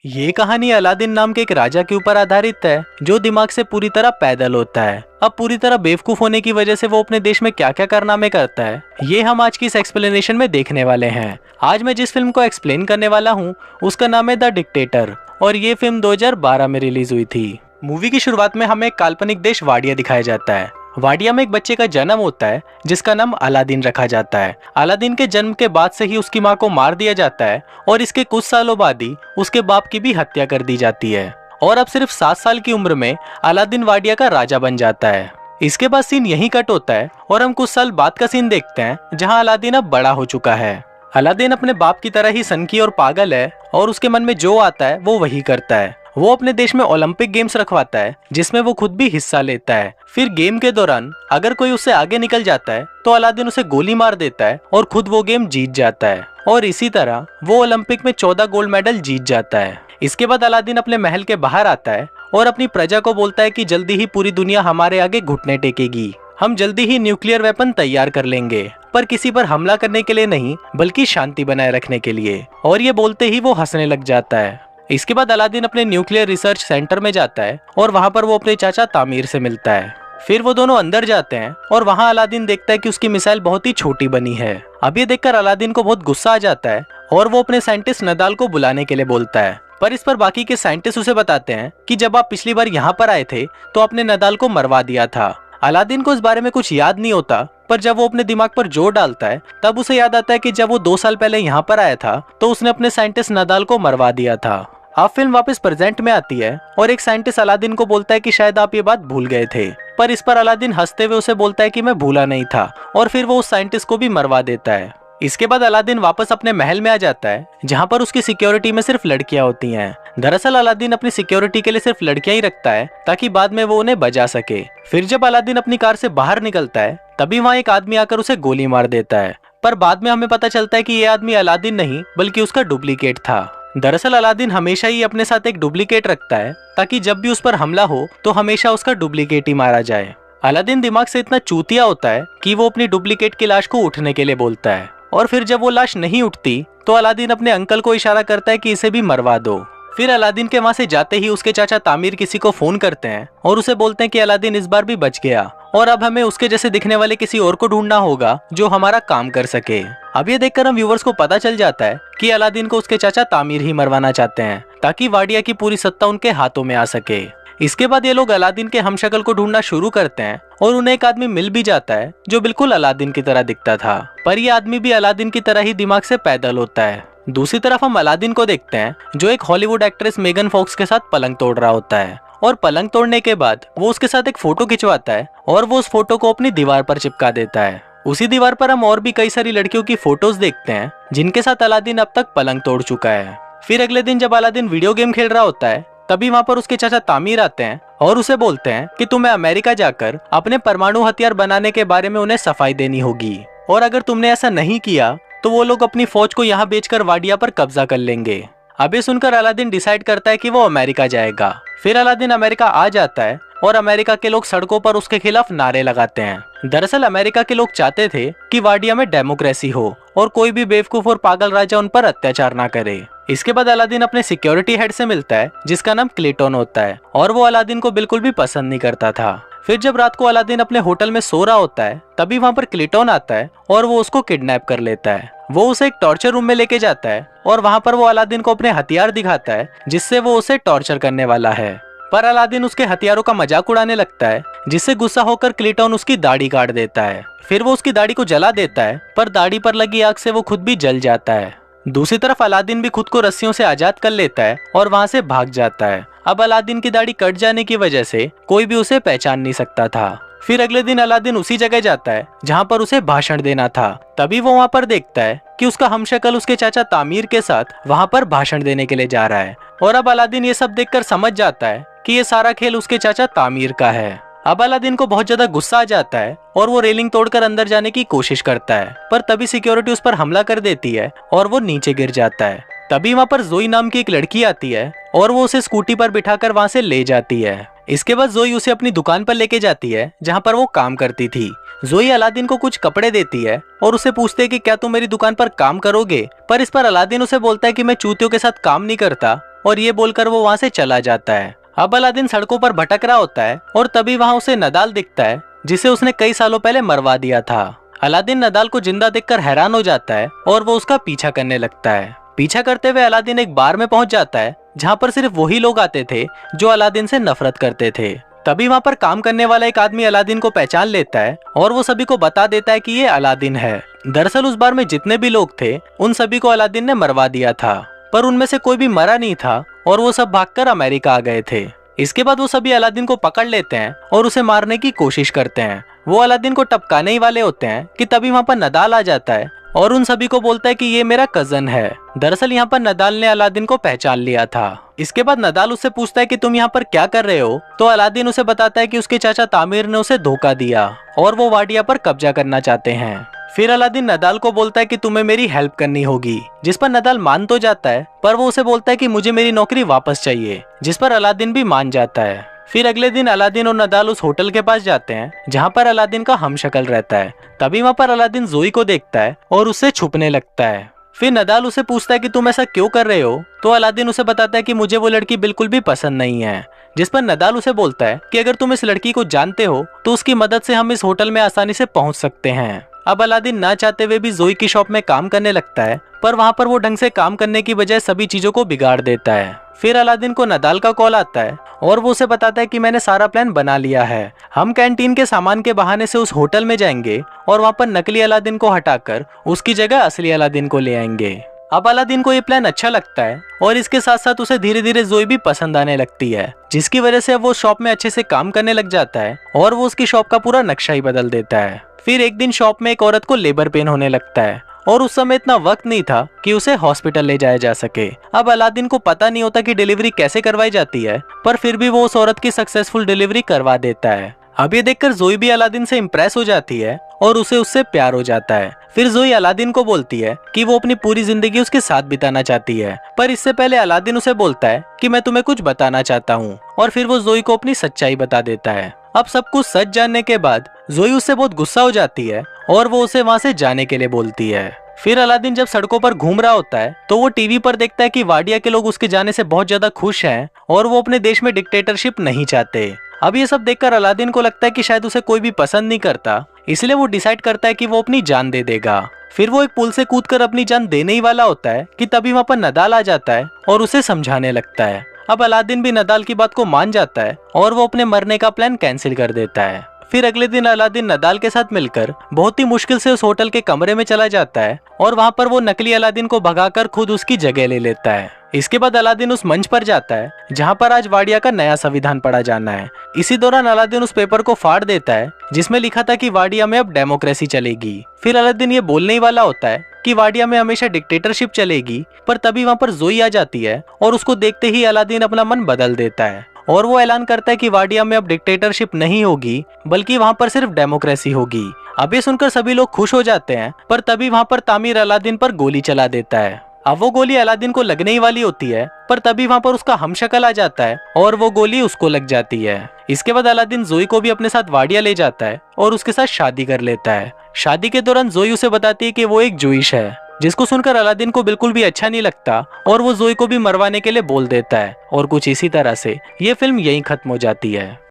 ये कहानी अलादीन नाम के एक राजा के ऊपर आधारित है जो दिमाग से पूरी तरह पैदल होता है। अब पूरी तरह बेवकूफ होने की वजह से वो अपने देश में क्या क्या कारनामे करता है, ये हम आज की इस एक्सप्लेनेशन में देखने वाले हैं। आज मैं जिस फिल्म को एक्सप्लेन करने वाला हूँ उसका नाम है द डिक्टेटर और ये फिल्म 2012 में रिलीज हुई थी। मूवी की शुरुआत में हमें एक काल्पनिक देश वाडिया दिखाया जाता है। वाडिया में एक बच्चे का जन्म होता है जिसका नाम अलादीन रखा जाता है। अलादीन के जन्म के बाद से ही उसकी माँ को मार दिया जाता है और इसके कुछ सालों बाद ही उसके बाप की भी हत्या कर दी जाती है और अब सिर्फ 7 साल की उम्र में अलादीन वाडिया का राजा बन जाता है। इसके बाद सीन यहीं कट होता है और हम कुछ साल बाद का सीन देखते हैं जहाँ अलादीन अब बड़ा हो चुका है। अलादीन अपने बाप की तरह ही सनकी और पागल है और उसके मन में जो आता है वो वही करता है। वो अपने देश में ओलंपिक गेम्स रखवाता है जिसमें वो खुद भी हिस्सा लेता है। फिर गेम के दौरान अगर कोई उससे आगे निकल जाता है तो अलादीन उसे गोली मार देता है और खुद वो गेम जीत जाता है और इसी तरह वो ओलंपिक में 14 गोल्ड मेडल जीत जाता है। इसके बाद अलादीन अपने महल के बाहर आता है और अपनी प्रजा को बोलता है कि जल्दी ही पूरी दुनिया हमारे आगे घुटने टेकेगी। हम जल्दी ही न्यूक्लियर वेपन तैयार कर लेंगे, पर किसी पर हमला करने के लिए नहीं बल्कि शांति बनाए रखने के लिए। और ये बोलते ही वो हंसने लग जाता है। इसके बाद अलादीन अपने न्यूक्लियर रिसर्च सेंटर में जाता है और वहाँ पर वो अपने चाचा तामीर से मिलता है। फिर वो दोनों अंदर जाते हैं और वहाँ अलादीन देखता है कि उसकी मिसाइल बहुत ही छोटी बनी है। अब ये देखकर अलादीन को बहुत गुस्सा आ जाता है और वो अपने साइंटिस्ट नदाल को बुलाने के लिए बोलता है। पर इस पर बाकी के साइंटिस्ट उसे बताते हैं कि जब आप पिछली बार यहाँ पर आए थे तो आपने नदाल को मरवा दिया था। अलादीन को इस बारे में कुछ याद नहीं होता, पर जब वो अपने दिमाग पर जोर डालता है तब उसे याद आता है कि जब वो 2 साल पहले यहाँ पर आया था तो उसने अपने साइंटिस्ट नदाल को मरवा दिया था। अब फिल्म वापस प्रेजेंट में आती है और एक साइंटिस्ट अलादीन को बोलता है कि शायद आप ये बात भूल गए थे, पर इस पर अलादीन हंसते हुए उसे बोलता है कि मैं भूला नहीं था और फिर वो उस साइंटिस्ट को भी मरवा देता है। इसके बाद अलादीन वापस अपने महल में आ जाता है जहाँ पर उसकी सिक्योरिटी में सिर्फ लड़कियां होती हैं। दरअसल अलादीन अपनी सिक्योरिटी के लिए सिर्फ लड़कियां ही रखता है ताकि बाद में वो उन्हें बचा सके। फिर जब अलादीन अपनी कार से बाहर निकलता है तभी वहाँ एक आदमी आकर उसे गोली मार देता है, पर बाद में हमें पता चलता है कि ये आदमी अलादीन नहीं बल्कि उसका डुप्लीकेट था। दरअसल अलादीन हमेशा ही अपने साथ एक डुप्लीकेट रखता है ताकि जब भी उस पर हमला हो तो हमेशा उसका डुप्लीकेट ही मारा जाए। अलादीन दिमाग से इतना चूतिया होता है कि वो अपनी डुप्लीकेट की लाश को उठने के लिए बोलता है और फिर जब वो लाश नहीं उठती तो अलादीन अपने अंकल को इशारा करता है कि इसे भी मरवा दो। फिर अलादीन के वहां से जाते ही उसके चाचा तामीर किसी को फोन करते हैं और उसे बोलते हैं कि अलादीन इस बार भी बच गया और अब हमें उसके जैसे दिखने वाले किसी और को ढूंढना होगा जो हमारा काम कर सके। अब ये देखकर हम व्यूवर्स को पता चल जाता है कि अलादीन को उसके चाचा तामीर ही मरवाना चाहते हैं ताकि वाडिया की पूरी सत्ता उनके हाथों में आ सके। इसके बाद ये लोग अलादीन के हमशक्ल को ढूंढना शुरू करते हैं और उन्हें एक आदमी मिल भी जाता है जो बिल्कुल अलादीन की तरह दिखता था, पर यह आदमी भी अलादीन की तरह ही दिमाग से पैदल होता है। दूसरी तरफ हम अलादीन को देखते हैं जो एक हॉलीवुड एक्ट्रेस मेगन फॉक्स के साथ पलंग तोड़ रहा होता है और पलंग तोड़ने के बाद वो उसके साथ एक फोटो खिंचवाता है और वो उस फोटो को अपनी दीवार पर चिपका देता है। उसी दीवार पर हम और भी कई सारी लड़कियों की फोटोज देखते हैं जिनके साथ अलादीन अब तक पलंग तोड़ चुका है। फिर अगले दिन जब अलादीन वीडियो गेम खेल रहा होता है तभी वहाँ पर उसके चाचा तामीर आते हैं और उसे बोलते हैं कि तुम्हें अमेरिका जाकर अपने परमाणु हथियार बनाने के बारे में उन्हें सफाई देनी होगी और अगर तुमने ऐसा नहीं किया तो वो लोग अपनी फौज को यहाँ बेचकर वाडिया पर कब्जा कर लेंगे। अब ये सुनकर अलादीन डिसाइड करता है कि वो अमेरिका जाएगा। फिर अलादीन अमेरिका आ जाता है और अमेरिका के लोग सड़कों पर उसके खिलाफ नारे लगाते हैं। दरअसल अमेरिका के लोग चाहते थे कि वाडिया में डेमोक्रेसी हो और कोई भी बेवकूफ और पागल राजा उन पर अत्याचार ना करे। इसके बाद अलादीन अपने सिक्योरिटी हेड से मिलता है जिसका नाम क्लेटोन होता है और वो अलादीन को बिल्कुल भी पसंद नहीं करता था। फिर जब रात को अलादीन अपने होटल में सो रहा होता है तभी वहाँ पर क्लेटोन आता है और वो उसको किडनैप कर लेता है। वो उसे एक टॉर्चर रूम में लेके जाता है और वहाँ पर वो अलादीन को अपने हथियार दिखाता है जिससे वो उसे टॉर्चर करने वाला है, पर अलादीन उसके हथियारों का मजाक उड़ाने लगता है जिससे गुस्सा होकर क्लेटोन उसकी दाढ़ी काट देता है। फिर वो उसकी दाढ़ी को जला देता है, पर दाढ़ी पर लगी आग से वो खुद भी जल जाता है। दूसरी तरफ अलादीन भी खुद को रस्सियों से आजाद कर लेता है और वहाँ से भाग जाता है। अब अलादीन की दाढ़ी कट जाने की वजह से कोई भी उसे पहचान नहीं सकता था। फिर अगले दिन अलादीन उसी जगह जाता है जहाँ पर उसे भाषण देना था। तभी वो वहाँ पर देखता है कि उसका हमशक्ल उसके चाचा तामीर के साथ वहाँ पर भाषण देने के लिए जा रहा है और अब अलादीन ये सब देखकर समझ जाता है कि ये सारा खेल उसके चाचा तामीर का है। अब अलादीन को बहुत ज्यादा गुस्सा आ जाता है और वो रेलिंग तोड़कर अंदर जाने की कोशिश करता है, पर तभी सिक्योरिटी उस पर हमला कर देती है और वो नीचे गिर जाता है। तभी वहाँ पर जोई नाम की एक लड़की आती है और वो उसे स्कूटी पर बिठाकर वहाँ से ले जाती है। इसके बाद जोई उसे अपनी दुकान पर लेके जाती है जहाँ पर वो काम करती थी। जोई अलादीन को कुछ कपड़े देती है और उसे पूछते है कि क्या तुम मेरी दुकान पर काम करोगे, पर इस पर अलादीन उसे बोलता है कि मैं चूतियों के साथ काम नहीं करता और ये बोलकर वो वहाँ से चला जाता है। अब अलादीन सड़कों पर भटक रहा होता है और तभी वहाँ उसे नदाल दिखता है, जिसे उसने कई सालों पहले मरवा दिया था। अलादीन नदाल को जिंदा देखकर हैरान हो जाता है और वो उसका पीछा करने लगता है। पीछा करते हुए अलादीन एक बार में पहुंच जाता है जहाँ पर सिर्फ वही लोग आते थे जो अलादीन से नफरत करते थे। तभी वहाँ पर काम करने वाला एक आदमी अलादीन को पहचान लेता है और वो सभी को बता देता है कि ये अलादीन है। दरअसल उस बार में जितने भी लोग थे उन सभी को अलादीन ने मरवा दिया था, पर उनमें से कोई भी मरा नहीं था और वो सब भागकर अमेरिका आ गए थे। इसके बाद वो सभी अलादीन को पकड़ लेते हैं और उसे मारने की कोशिश करते हैं। वो अलादीन को टपकाने ही वाले होते हैं कि तभी वहाँ पर नदाल आ जाता है और उन सभी को बोलता है कि ये मेरा कजन है। दरअसल यहाँ पर नदाल ने अलादीन को पहचान लिया था। इसके बाद नदाल उससे पूछता है कि तुम यहाँ पर क्या कर रहे हो, तो अलादीन उसे बताता है कि उसके चाचा तामिर ने उसे धोखा दिया और वो वाडिया पर कब्जा करना चाहते हैं। फिर अलादीन नदाल को बोलता है कि तुम्हें मेरी हेल्प करनी होगी, जिस पर नदाल मान तो जाता है, पर वो उसे बोलता है कि मुझे मेरी नौकरी वापस चाहिए, जिस पर अलादीन भी मान जाता है। फिर अगले दिन अलादीन और नदाल उस होटल के पास जाते हैं जहाँ पर अलादीन का हमशक्ल रहता है। तभी वहाँ पर अलादीन जोई को देखता है और उससे छुपने लगता है। फिर नदाल उसे पूछता है कि तुम ऐसा क्यों कर रहे हो, तो अलादीन उसे बताता है कि मुझे वो लड़की बिल्कुल भी पसंद नहीं है, जिस पर नदाल उसे बोलता है कि अगर तुम इस लड़की को जानते हो तो उसकी मदद से हम इस होटल में आसानी से पहुंच सकते हैं। अब अलादीन ना चाहते हुए भी जोई की शॉप में काम करने लगता है, पर वहाँ पर वो ढंग से काम करने की बजाय सभी चीजों को बिगाड़ देता है। फिर अलादीन को नदाल का कॉल आता है और वो उसे बताता है कि मैंने सारा प्लान बना लिया है, हम कैंटीन के सामान के बहाने से उस होटल में जाएंगे और वहाँ पर नकली अलादीन को हटाकर उसकी जगह असली अलादीन को ले आएंगे। अब अलादीन को ये प्लान अच्छा लगता है और इसके साथ साथ उसे धीरे धीरे जोई भी पसंद आने लगती है, जिसकी वजह से वो शॉप में अच्छे से काम करने लग जाता है और वो उसकी शॉप का पूरा नक्शा ही बदल देता है। फिर एक दिन शॉप में एक औरत को लेबर पेन होने लगता है और उस समय इतना वक्त नहीं था कि उसे हॉस्पिटल ले जाया जा सके। अब अलादीन को पता नहीं होता कि डिलीवरी कैसे करवाई जाती है, पर फिर भी वो उस औरत की सक्सेसफुल डिलीवरी करवा देता है। अब ये देखकर जोई भी अलादीन से इम्प्रेस हो जाती है और उसे उससे प्यार हो जाता है। फिर जोई अलादीन को बोलती है कि वो अपनी पूरी जिंदगी उसके साथ बिताना चाहती है, पर इससे पहले अलादीन उसे बोलता है कि मैं तुम्हें कुछ बताना चाहता हूँ, और फिर वो जोई को अपनी सच्चाई बता देता है। अब सब कुछ सच जानने के बाद जोई उससे बहुत गुस्सा हो जाती है और वो उसे वहाँ से जाने के लिए बोलती है। फिर अलादीन जब सड़कों पर घूम रहा होता है तो वो टीवी पर देखता है कि वाडिया के लोग उसके जाने से बहुत ज्यादा खुश हैं और वो अपने देश में डिक्टेटरशिप नहीं चाहते। अब ये सब देखकर अलादीन को लगता है कि शायद उसे कोई भी पसंद नहीं करता, इसलिए वो डिसाइड करता है कि वो अपनी जान दे देगा। फिर वो एक पुल से कूदकर अपनी जान देने ही वाला होता है कि तभी वहाँ पर नदाल आ जाता है और उसे समझाने लगता है। अब अलादीन भी नदाल की बात को मान जाता है और वो अपने मरने का प्लान कैंसिल कर देता है। फिर अगले दिन अलादीन नदाल के साथ मिलकर बहुत ही मुश्किल से उस होटल के कमरे में चला जाता है और वहाँ पर वो नकली अलादीन को भगाकर खुद उसकी जगह ले लेता है। इसके बाद अलादीन उस मंच पर जाता है जहाँ पर आज वाडिया का नया संविधान पढ़ा जाना है। इसी दौरान अलादीन उस पेपर को फाड़ देता है जिसमें लिखा था कि वाडिया में अब डेमोक्रेसी चलेगी। फिर अलादीन ये बोलने ही वाला होता है कि वाडिया में हमेशा डिक्टेटरशिप चलेगी, पर तभी वहाँ पर जोई आ जाती है और उसको देखते ही अलादीन अपना मन बदल देता है और वो ऐलान करता है कि वाडिया में अब डिक्टेटरशिप नहीं होगी, बल्कि वहाँ पर सिर्फ डेमोक्रेसी होगी। अब ये सुनकर सभी लोग खुश हो जाते हैं, पर तभी वहाँ पर तामिर अलादीन पर गोली चला देता है। अब वो गोली अलादीन को लगने ही वाली होती है, पर तभी वहाँ पर उसका हमशक्ल आ जाता है और वो गोली उसको लग जाती है। इसके बाद अलादीन जोई को भी अपने साथ वाडिया ले जाता है और उसके साथ शादी कर लेता है। शादी के दौरान जोई उसे बताती है कि वो एक जूइश है, जिसको सुनकर अलादीन को बिल्कुल भी अच्छा नहीं लगता और वो जोई को भी मरवाने के लिए बोल देता है। और कुछ इसी तरह से ये फिल्म यहीं खत्म हो जाती है।